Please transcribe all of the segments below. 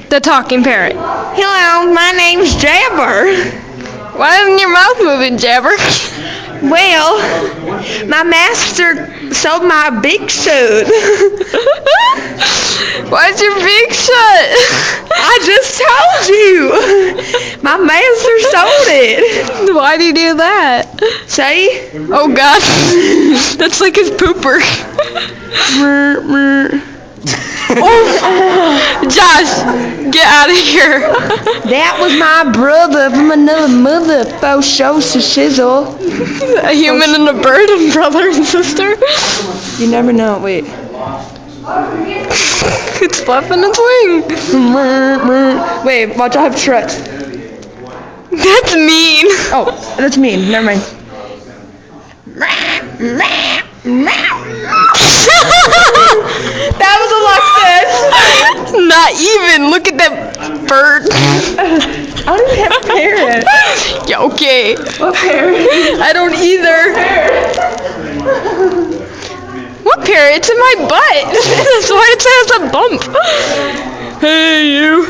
The talking parrot. Hello, my name's Jabber. Why isn't your mouth moving, Jabber? Well, my master sold my beak shut. Why's your beak shut? I just told you. My master sold it. Why do you do that? See? Oh God, that's like his pooper. Josh, get out of here. That was my brother from another mother. Faux show shizzle. A human and a bird and brother and sister. You never know. Wait. It's flapping its wings. Wait, watch, I have Tourette's. That's mean. Oh, that's mean. Never mind. That was Alexis. Not even. Look at that bird. I don't even have a parrot. Yeah, okay. What parrot? I don't either. What parrot? It's in my butt. That's why it has a bump. Hey, you.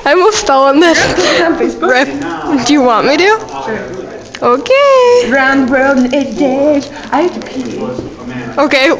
I almost fell on this. Rip. Do you want me to? Okay. Round the world in 8 days. I have to pee. Okay.